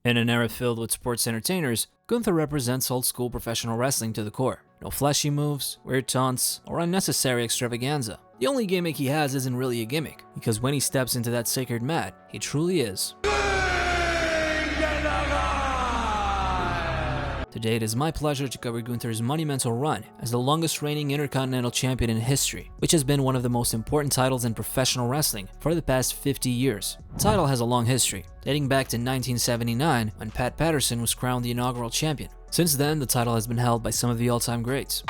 In an era filled with sports entertainers, Gunther represents old-school professional wrestling to the core. No flashy moves, weird taunts, or unnecessary extravaganza. The only gimmick he has isn't really a gimmick, because when he steps into that sacred mat, he truly is. Today it is my pleasure to cover Gunther's monumental run as the longest reigning Intercontinental Champion in history, which has been one of the most important titles in professional wrestling for the past 50 years. The title has a long history, dating back to 1979 when Pat Patterson was crowned the inaugural champion. Since then, the title has been held by some of the all-time greats,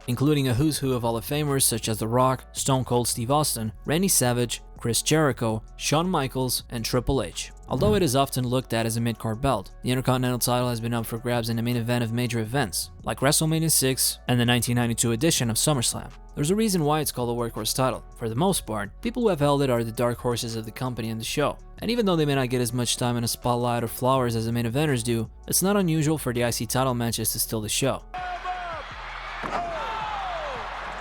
including a who's who of Hall of Famers such as The Rock, Stone Cold Steve Austin, Randy Savage, Chris Jericho, Shawn Michaels, and Triple H. Although it is often looked at as a mid-card belt, the Intercontinental title has been up for grabs in the main event of major events, like WrestleMania 6 and the 1992 edition of SummerSlam. There's a reason why it's called a workhorse title. For the most part, people who have held it are the dark horses of the company and the show. And even though they may not get as much time in a spotlight or flowers as the main eventers do, it's not unusual for the IC title matches to steal the show.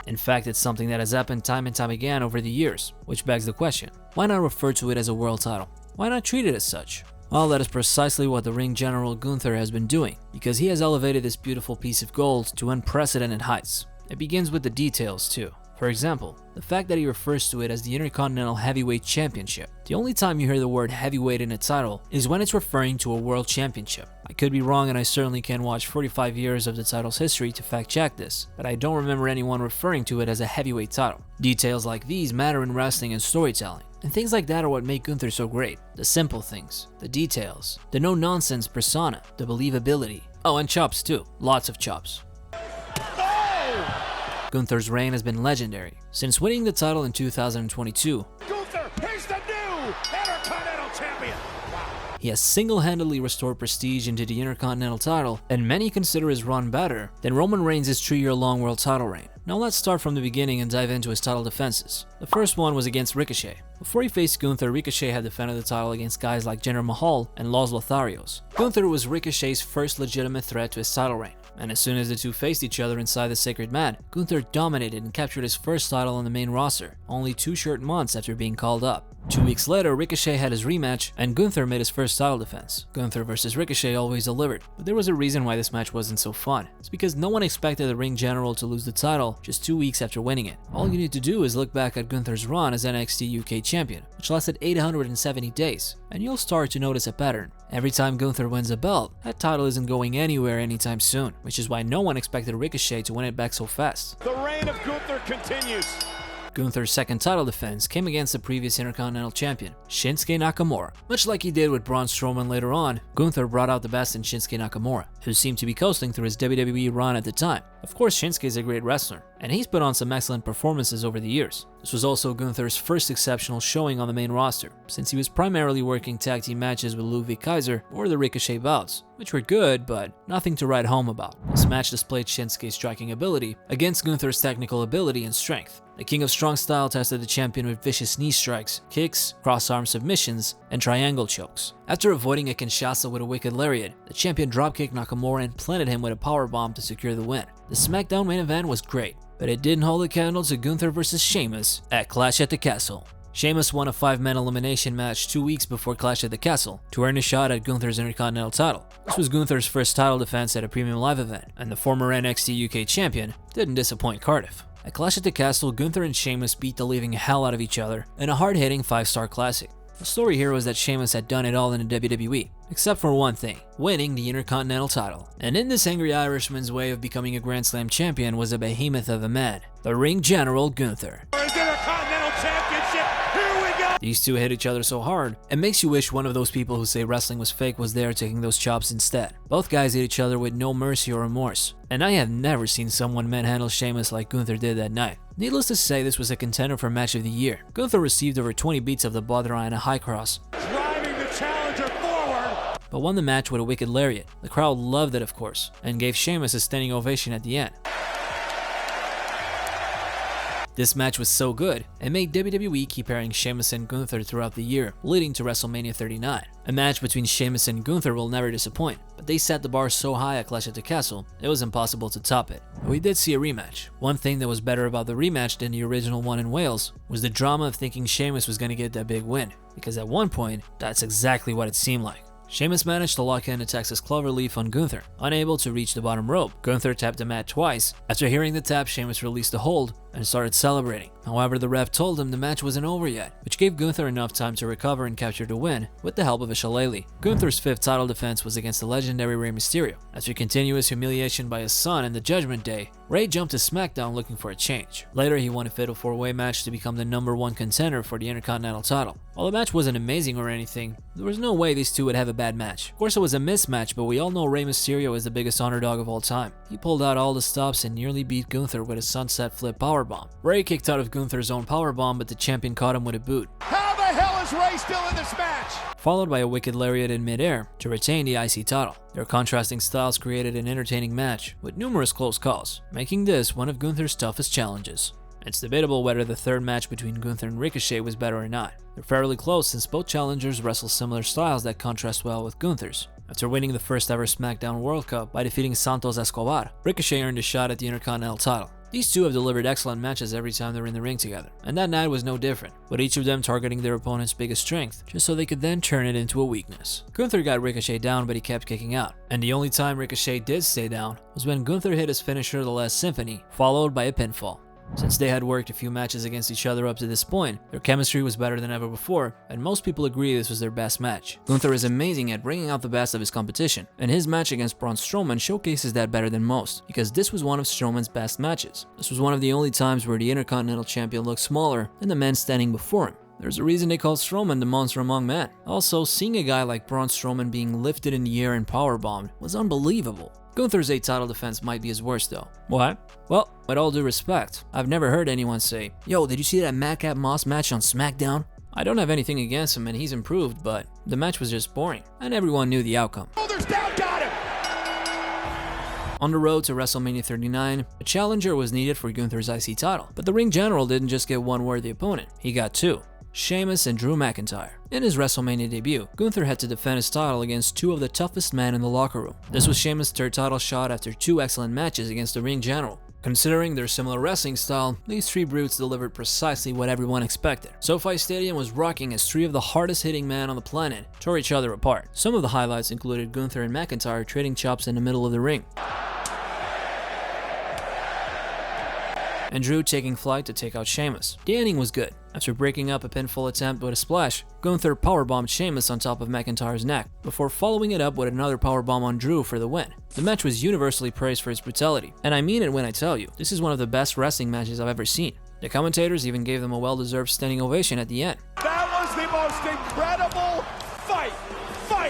In fact, it's something that has happened time and time again over the years, which begs the question, why not refer to it as a world title? Why not treat it as such? Well, that is precisely what the ring general Gunther has been doing, because he has elevated this beautiful piece of gold to unprecedented heights. It begins with the details too. For example, the fact that he refers to it as the Intercontinental Heavyweight Championship. The only time you hear the word heavyweight in a title is when it's referring to a world championship. I could be wrong, and I certainly can watch 45 years of the title's history to fact check this, but I don't remember anyone referring to it as a heavyweight title. Details like these matter in wrestling and storytelling, and things like that are what make Gunther so great. The simple things, the details, the no-nonsense persona, the believability. Oh, and chops too, lots of chops. Gunther's reign has been legendary. Since winning the title in 2022, Gunther, he's the new Intercontinental Champion! Wow. He has single-handedly restored prestige into the Intercontinental title, and many consider his run better than Roman Reigns' 3-year-long world title reign. Now let's start from the beginning and dive into his title defenses. The first one was against Ricochet. Before he faced Gunther, Ricochet had defended the title against guys like Jinder Mahal and Los Lotharios. Gunther was Ricochet's first legitimate threat to his title reign, and as soon as the two faced each other inside the sacred mat, Gunther dominated and captured his first title on the main roster, only 2 short months after being called up. 2 weeks later, Ricochet had his rematch, and Gunther made his first title defense. Gunther versus Ricochet always delivered, but there was a reason why this match wasn't so fun. It's because no one expected the ring general to lose the title just 2 weeks after winning it. All you need to do is look back at Gunther's run as NXT UK champion, which lasted 870 days, and you'll start to notice a pattern. Every time Gunther wins a belt, that title isn't going anywhere anytime soon, which is why no one expected Ricochet to win it back so fast. The reign of Gunther continues. Gunther's second title defense came against the previous Intercontinental Champion, Shinsuke Nakamura. Much like he did with Braun Strowman later on, Gunther brought out the best in Shinsuke Nakamura, who seemed to be coasting through his WWE run at the time. Of course, Shinsuke is a great wrestler, and he's put on some excellent performances over the years. This was also Gunther's first exceptional showing on the main roster, since he was primarily working tag team matches with Ludwig Kaiser or the Ricochet bouts, which were good, but nothing to write home about. This match displayed Shinsuke's striking ability against Gunther's technical ability and strength. The King of Strong Style tested the champion with vicious knee strikes, kicks, cross-arm submissions, and triangle chokes. After avoiding a Kinshasa with a wicked lariat, the champion dropkicked Nakamura and planted him with a powerbomb to secure the win. The SmackDown main event was great, but it didn't hold a candle to Gunther vs Sheamus at Clash at the Castle. Sheamus won a 5-man elimination match 2 weeks before Clash at the Castle to earn a shot at Gunther's Intercontinental title. This was Gunther's first title defense at a premium live event, and the former NXT UK champion didn't disappoint Cardiff. At Clash at the Castle, Gunther and Sheamus beat the living hell out of each other in a hard-hitting 5-star classic. The story here was that Sheamus had done it all in the WWE, except for one thing, winning the Intercontinental title. And in this angry Irishman's way of becoming a Grand Slam champion was a behemoth of a man, the ring general Gunther. Intercontinental Championship, here we go! These two hit each other so hard, it makes you wish one of those people who say wrestling was fake was there taking those chops instead. Both guys hit each other with no mercy or remorse, and I have never seen someone manhandle Sheamus like Gunther did that night. Needless to say, this was a contender for Match of the Year. Gunther received over 20 beats of the Bloodline and a high cross, Driving the challenger forward. but won the match with a wicked lariat. The crowd loved it, of course, and gave Sheamus a standing ovation at the end. This match was so good, it made WWE keep airing Sheamus and Gunther throughout the year, leading to WrestleMania 39. A match between Sheamus and Gunther will never disappoint, but they set the bar so high at Clash at the Castle, it was impossible to top it. But we did see a rematch. One thing that was better about the rematch than the original one in Wales was the drama of thinking Sheamus was going to get that big win, because at one point, that's exactly what it seemed like. Sheamus managed to lock in a Texas Cloverleaf on Gunther, unable to reach the bottom rope. Gunther tapped the mat twice. After hearing the tap, Sheamus released the hold and started celebrating. However, the ref told him the match wasn't over yet, which gave Gunther enough time to recover and capture the win with the help of a shillelagh. Gunther's 5th title defense was against the legendary Rey Mysterio. After continuous humiliation by his son in the Judgment Day, Rey jumped to SmackDown looking for a change. Later, he won a fatal 4-way match to become the #1 contender for the Intercontinental title. While the match wasn't amazing or anything, there was no way these two would have a bad match. Of course, it was a mismatch, but we all know Rey Mysterio is the biggest underdog of all time. He pulled out all the stops and nearly beat Gunther with a sunset flip powerbomb. Rey kicked out of Gunther's own powerbomb, but the champion caught him with a boot. How the hell is Ray still in this match? Followed by a wicked lariat in midair to retain the IC title. Their contrasting styles created an entertaining match with numerous close calls, making this one of Gunther's toughest challenges. It's debatable whether the third match between Gunther and Ricochet was better or not. They're fairly close since both challengers wrestle similar styles that contrast well with Gunther's. After winning the first ever SmackDown World Cup by defeating Santos Escobar, Ricochet earned a shot at the Intercontinental title. These two have delivered excellent matches every time they're in the ring together, and that night was no different, with each of them targeting their opponent's biggest strength, just so they could then turn it into a weakness. Gunther got Ricochet down, but he kept kicking out, and the only time Ricochet did stay down was when Gunther hit his finisher, the Last Symphony, followed by a pinfall. Since they had worked a few matches against each other up to this point, their chemistry was better than ever before, and most people agree this was their best match. Gunther is amazing at bringing out the best of his competition, and his match against Braun Strowman showcases that better than most, because this was one of Strowman's best matches. This was one of the only times where the Intercontinental Champion looked smaller than the man standing before him. There's a reason they called Strowman the monster among men. Also, seeing a guy like Braun Strowman being lifted in the air and powerbombed was unbelievable. Gunther's 8th title defense might be his worst though. Why? Well, with all due respect, I've never heard anyone say, "Yo, did you see that Madcap Moss match on SmackDown?" I don't have anything against him and he's improved, but the match was just boring, and everyone knew the outcome. Shoulders down, got him! On the road to WrestleMania 39, a challenger was needed for Gunther's IC title, but the ring general didn't just get one worthy opponent, he got two. Sheamus and Drew McIntyre. In his WrestleMania debut, Gunther had to defend his title against two of the toughest men in the locker room. This was Sheamus' 3rd title shot after 2 excellent matches against the ring general. Considering their similar wrestling style, these 3 brutes delivered precisely what everyone expected. SoFi Stadium was rocking as 3 of the hardest hitting men on the planet tore each other apart. Some of the highlights included Gunther and McIntyre trading chops in the middle of the ring, and Drew taking flight to take out Sheamus. The ending was good. After breaking up a pinfall attempt with a splash, Gunther powerbombed Sheamus on top of McIntyre's neck, before following it up with another powerbomb on Drew for the win. The match was universally praised for its brutality, and I mean it when I tell you, this is one of the best wrestling matches I've ever seen. The commentators even gave them a well-deserved standing ovation at the end. That was the most incredible fight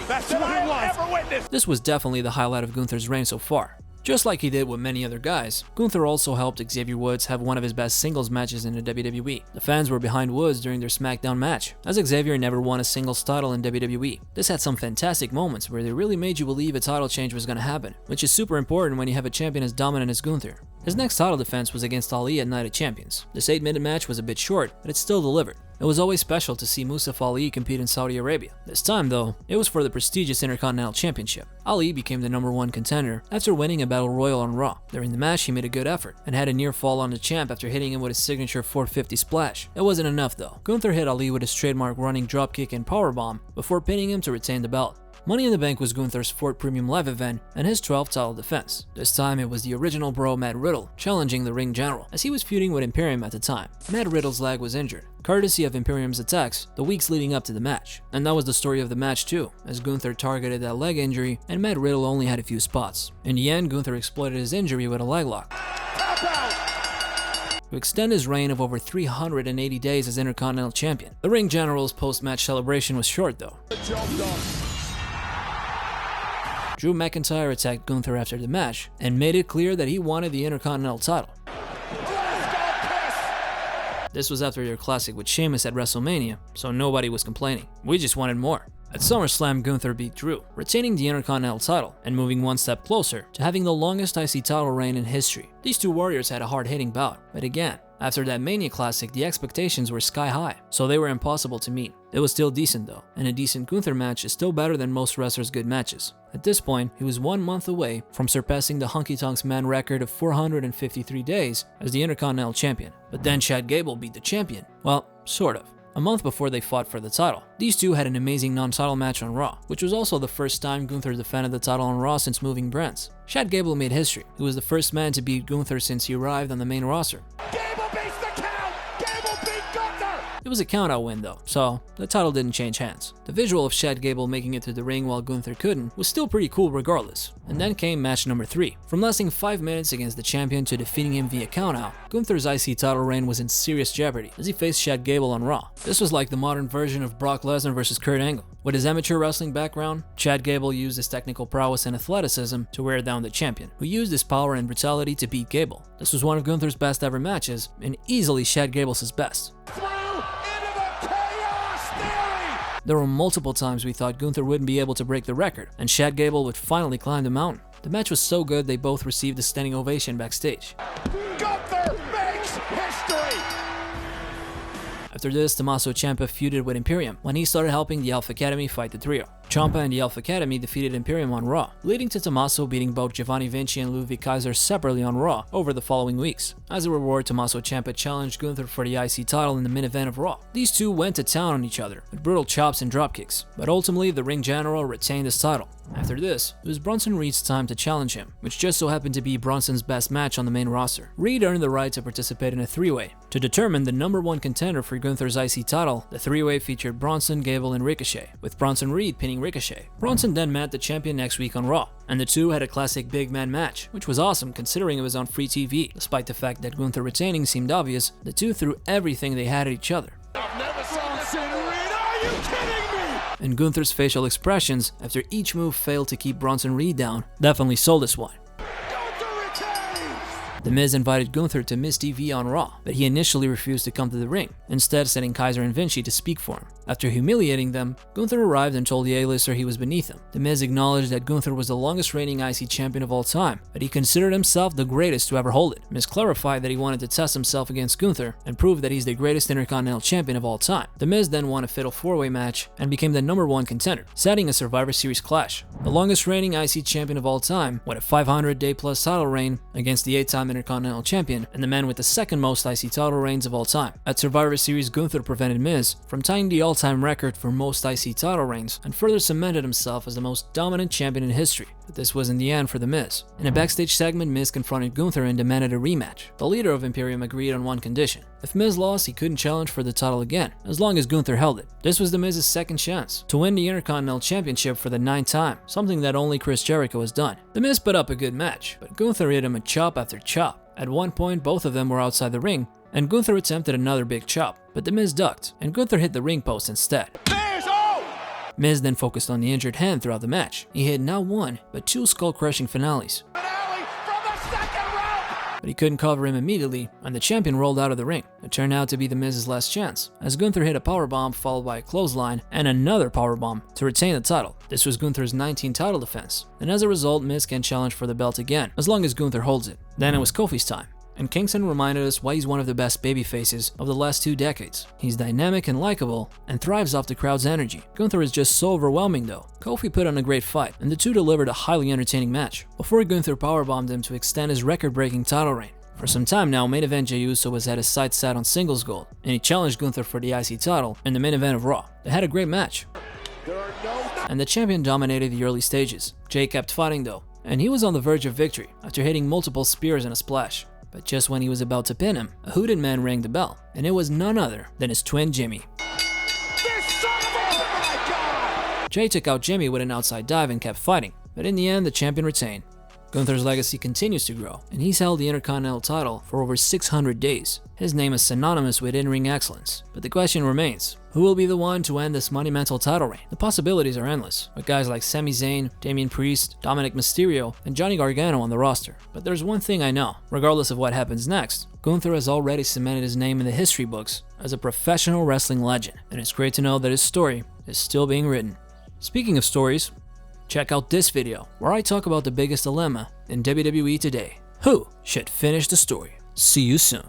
that I have ever witnessed. This was definitely the highlight of Gunther's reign so far. Just like he did with many other guys, Gunther also helped Xavier Woods have one of his best singles matches in the WWE. The fans were behind Woods during their SmackDown match, as Xavier never won a singles title in WWE. This had some fantastic moments where they really made you believe a title change was going to happen, which is super important when you have a champion as dominant as Gunther. His next title defense was against Ali at Night of Champions. This 8-minute match was a bit short, but it still delivered. It was always special to see Mustafa Ali compete in Saudi Arabia. This time though, it was for the prestigious Intercontinental Championship. Ali became the #1 contender after winning a Battle Royal on Raw. During the match, he made a good effort and had a near fall on the champ after hitting him with his signature 450 splash. It wasn't enough though. Gunther hit Ali with his trademark running dropkick and powerbomb before pinning him to retain the belt. Money in the Bank was Gunther's 4th premium live event and his 12th title defense. This time it was the original bro Matt Riddle challenging the ring general, as he was feuding with Imperium at the time. Matt Riddle's leg was injured, courtesy of Imperium's attacks the weeks leading up to the match. And that was the story of the match too, as Gunther targeted that leg injury and Matt Riddle only had a few spots. In the end, Gunther exploited his injury with a leg lock to extend his reign of over 380 days as Intercontinental Champion. The ring general's post-match celebration was short though. Drew McIntyre attacked Gunther after the match and made it clear that he wanted the Intercontinental title. This was after their classic with Sheamus at WrestleMania, so nobody was complaining. We just wanted more. At SummerSlam, Gunther beat Drew, retaining the Intercontinental title and moving one step closer to having the longest IC title reign in history. These two warriors had a hard-hitting bout, but again, After that Mania Classic, the expectations were sky high, so they were impossible to meet. It was still decent though, and a decent Gunther match is still better than most wrestlers' good matches. At this point, he was 1 month away from surpassing the Honky Tonks Man record of 453 days as the Intercontinental Champion. But then Chad Gable beat the champion. Well, sort of. A month before they fought for the title. These two had an amazing non-title match on Raw, which was also the first time Gunther defended the title on Raw since moving brands. Chad Gable made history. He was the first man to beat Gunther since he arrived on the main roster. Gable beats the count! Gable beat Gunther! It was a countout win though, so the title didn't change hands. The visual of Chad Gable making it to the ring while Gunther couldn't was still pretty cool regardless. And then came match number 3. From lasting 5 minutes against the champion to defeating him via countout, Gunther's IC title reign was in serious jeopardy as he faced Chad Gable on Raw. This was like the modern version of Brock Lesnar versus Kurt Angle. With his amateur wrestling background, Chad Gable used his technical prowess and athleticism to wear down the champion, who used his power and brutality to beat Gable. This was one of Gunther's best ever matches, and easily Chad Gable's best. There were multiple times we thought Gunther wouldn't be able to break the record, and Chad Gable would finally climb the mountain. The match was so good they both received a standing ovation backstage. Gunther makes history! After this, Tommaso Ciampa feuded with Imperium when he started helping the Alpha Academy fight the trio. Ciampa and the Alpha Academy defeated Imperium on Raw, leading to Tommaso beating both Giovanni Vinci and Ludwig Kaiser separately on Raw over the following weeks. As a reward, Tommaso Ciampa challenged Gunther for the IC title in the main event of Raw. These two went to town on each other with brutal chops and dropkicks, but ultimately the ring general retained his title. After this, it was Bronson Reed's time to challenge him, which just so happened to be Bronson's best match on the main roster. Reed earned the right to participate in a 3-way. To determine the #1 contender for Gunther's IC title, the 3-way featured Bronson, Gable, and Ricochet, with Bronson Reed pinning Ricochet. Bronson then met the champion next week on Raw, and the two had a classic big man match, which was awesome considering it was on free TV. Despite the fact that Gunther retaining seemed obvious, the two threw everything they had at each other. I've never seen this in Reed. Are you kidding me? And Gunther's facial expressions after each move failed to keep Bronson Reed down definitely sold this one. The Miz invited Gunther to Miz TV on Raw, but he initially refused to come to the ring, instead sending Kaiser and Vinci to speak for him. After humiliating them, Gunther arrived and told the A-lister he was beneath him. The Miz acknowledged that Gunther was the longest reigning IC champion of all time, but he considered himself the greatest to ever hold it. Miz clarified that he wanted to test himself against Gunther and prove that he's the greatest Intercontinental Champion of all time. The Miz then won a fatal 4-way match and became the #1 contender, setting a Survivor Series clash. The longest reigning IC champion of all time, with a 500-day-plus title reign against the 8-time Intercontinental Champion and the man with the second most IC title reigns of all time. At Survivor Series, Gunther prevented Miz from tying the all-time record for most IC title reigns and further cemented himself as the most dominant champion in history. But this wasn't the end for The Miz. In a backstage segment, Miz confronted Gunther and demanded a rematch. The leader of Imperium agreed on one condition. If Miz lost, he couldn't challenge for the title again, as long as Gunther held it. This was The Miz's second chance to win the Intercontinental Championship for the 9th time, something that only Chris Jericho has done. The Miz put up a good match, but Gunther hit him a chop after chop. At one point, both of them were outside the ring, and Gunther attempted another big chop, but The Miz ducked, and Gunther hit the ring post instead. Miz then focused on the injured hand throughout the match. He hit not one, but 2 skull-crushing finales. But he couldn't cover him immediately, and the champion rolled out of the ring. It turned out to be The Miz's last chance, as Gunther hit a powerbomb followed by a clothesline and another powerbomb to retain the title. This was Gunther's 19th title defense, and as a result, Miz can challenge for the belt again, as long as Gunther holds it. Then it was Kofi's time. And Kingston reminded us why he's one of the best babyfaces of the last 2 decades. He's dynamic and likable, and thrives off the crowd's energy. Gunther is just so overwhelming though. Kofi put on a great fight, and the two delivered a highly entertaining match, before Gunther powerbombed him to extend his record-breaking title reign. For some time now, main event Jey Uso has had his sights set on singles gold, and he challenged Gunther for the IC title in the main event of Raw. They had a great match, and the champion dominated the early stages. Jey kept fighting though, and he was on the verge of victory after hitting multiple spears and a splash. But just when he was about to pin him, a hooded man rang the bell, and it was none other than his twin Jimmy. Jey took out Jimmy with an outside dive and kept fighting, but in the end the champion retained. Gunther's legacy continues to grow, and he's held the Intercontinental title for over 600 days. His name is synonymous with in-ring excellence, but the question remains, who will be the one to end this monumental title reign? The possibilities are endless, with guys like Sami Zayn, Damian Priest, Dominic Mysterio, and Johnny Gargano on the roster. But there's one thing I know, regardless of what happens next, Gunther has already cemented his name in the history books as a professional wrestling legend, and it's great to know that his story is still being written. Speaking of stories, check out this video where I talk about the biggest dilemma in WWE today. Who should finish the story? See you soon.